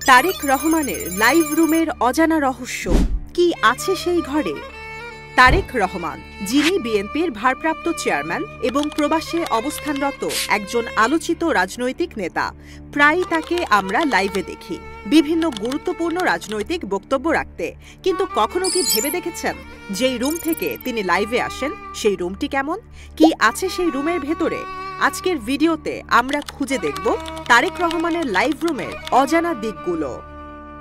তারেক রহমানের লাইভ রুমের অজানা রহস্য কি আছে সেই ঘরে? তারেক রহমান, যিনি বিএনপির ভারপ্রাপ্ত চেয়ারম্যান এবং প্রবাসে অবস্থানরত একজন আলোচিত রাজনৈতিক নেতা, প্রায়ই তাকে আমরা লাইভে দেখি বিভিন্ন গুরুত্বপূর্ণ রাজনৈতিক বক্তব্য রাখতে। কিন্তু কখনো কি ভেবে দেখেছেন, যেই রুম থেকে তিনি লাইভে আসেন সেই রুমটি কেমন? কি আছে সেই রুমের ভেতরে? আজকের ভিডিওতে আমরা খুঁজে দেখব তারেক রহমানের লাইভ রুমের অজানা দিকগুলো।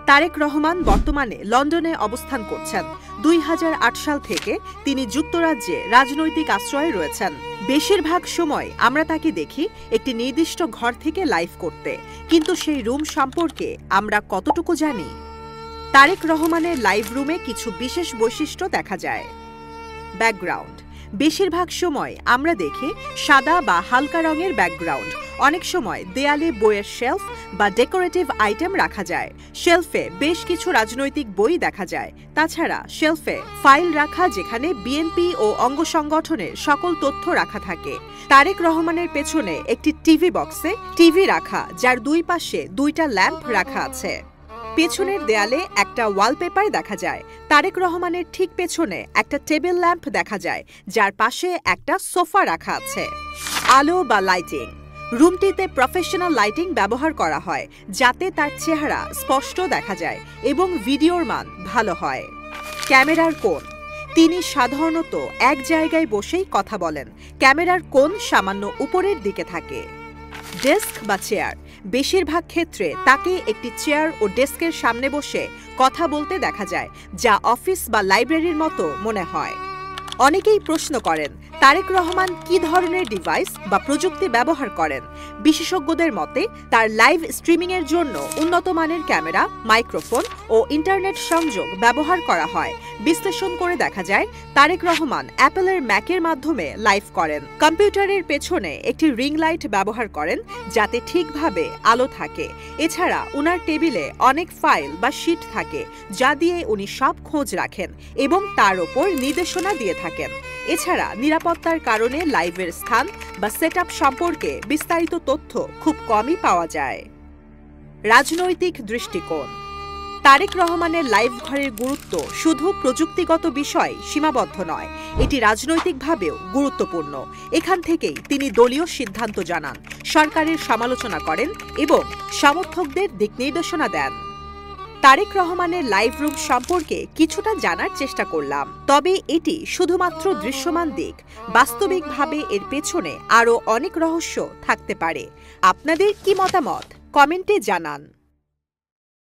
তারেক রহমান বর্তমানে লন্ডনে অবস্থান করছেন। 2008 সাল থেকে তিনি যুক্তরাজ্যে রাজনৈতিক আশ্রয়ে রয়েছেন। বেশিরভাগ সময় আমরা তাকে দেখি একটি নির্দিষ্ট ঘর থেকে লাইভ করতে, কিন্তু সেই রুম সম্পর্কে আমরা কতটুকু জানি? তারেক রহমানের লাইভ রুমে কিছু বিশেষ বৈশিষ্ট্য দেখা যায়। ব্যাকগ্রাউন্ড: বেশিরভাগ সময় আমরা দেখি সাদা বা হালকা রঙের ব্যাকগ্রাউন্ড। অনেক সময় দেয়ালে বইয়ের শেলফ বা ডেকোরেটিভ আইটেম রাখা যায়। শেলফে বেশ কিছু রাজনৈতিক বই দেখা যায়। তাছাড়া শেলফে ফাইল রাখা, যেখানে বিএনপি ও অঙ্গ সংগঠনের সকল তথ্য রাখা থাকে। তারেক রহমানের পেছনে একটি টিভি বক্সে টিভি রাখা, যার দুই পাশে দুইটা ল্যাম্প রাখা আছে। পেছনের দেয়ালে একটা ওয়ালপেপার দেখা যায়। তারেক রহমানের ঠিক পেছনে একটা টেবিল ল্যাম্প দেখা যায়, যার পাশে একটা সোফা রাখা আছে। আলো বা লাইটিং: রুমটিতে প্রফেশনাল লাইটিং ব্যবহার করা হয়, যাতে তার চেহারা স্পষ্ট দেখা যায় এবং ভিডিওর মান ভালো হয়। ক্যামেরার কোণ: তিনি সাধারণত এক জায়গায় বসেই কথা বলেন। ক্যামেরার কোণ সামান্য উপরের দিকে থাকে। ডেস্ক বা চেয়ার: বেশিরভাগ ক্ষেত্রে তাকে একটি চেয়ার ও ডেস্কের সামনে বসে কথা বলতে দেখা যায়, যা অফিস বা লাইব্রেরির মতো মনে হয়। অনেকেই প্রশ্ন করেন, তারেক রহমান কি ধরনের ডিভাইস বা প্রযুক্তি ব্যবহার করেন? বিশেষজ্ঞদের মতে তার লাইভ স্ট্রিমিংয়ের জন্য উন্নত মানের ক্যামেরা, মাইক্রোফোন ও ইন্টারনেট সংযোগ ব্যবহার করা হয়। বিশ্লেষণ করে দেখা যায়, তারেক রহমান অ্যাপলের ম্যাকের মাধ্যমে লাইভ করেন। কম্পিউটারের পেছনে একটি রিং লাইট ব্যবহার করেন, যাতে ঠিকভাবে আলো থাকে। এছাড়া উনার টেবিলে অনেক ফাইল বা শিট থাকে, যা দিয়ে উনি সব খোঁজ রাখেন এবং তার ওপর নির্দেশনা দিয়ে থাকেন। এছাড়া নিরাপত্তার কারণে লাইভের স্থান বা সেটআপ সম্পর্কে বিস্তারিত তথ্য খুব কমই পাওয়া যায়। রাজনৈতিক দৃষ্টিকোণ: তারেক রহমানের লাইভ ঘরের গুরুত্ব শুধু প্রযুক্তিগত বিষয় সীমাবদ্ধ নয়, এটি রাজনৈতিকভাবেও গুরুত্বপূর্ণ। এখান থেকেই তিনি দলীয় সিদ্ধান্ত জানান, সরকারের সমালোচনা করেন এবং সমর্থকদের দিক নির্দেশনা দেন। তারেক রহমানের লাইভ রুম সম্পর্কে কিছুটা জানার চেষ্টা করলাম, তবে এটি শুধুমাত্র দৃশ্যমান দিক। বাস্তবিকভাবে এর পেছনে আরও অনেক রহস্য থাকতে পারে। আপনাদের কি মতামত? কমেন্টে জানান।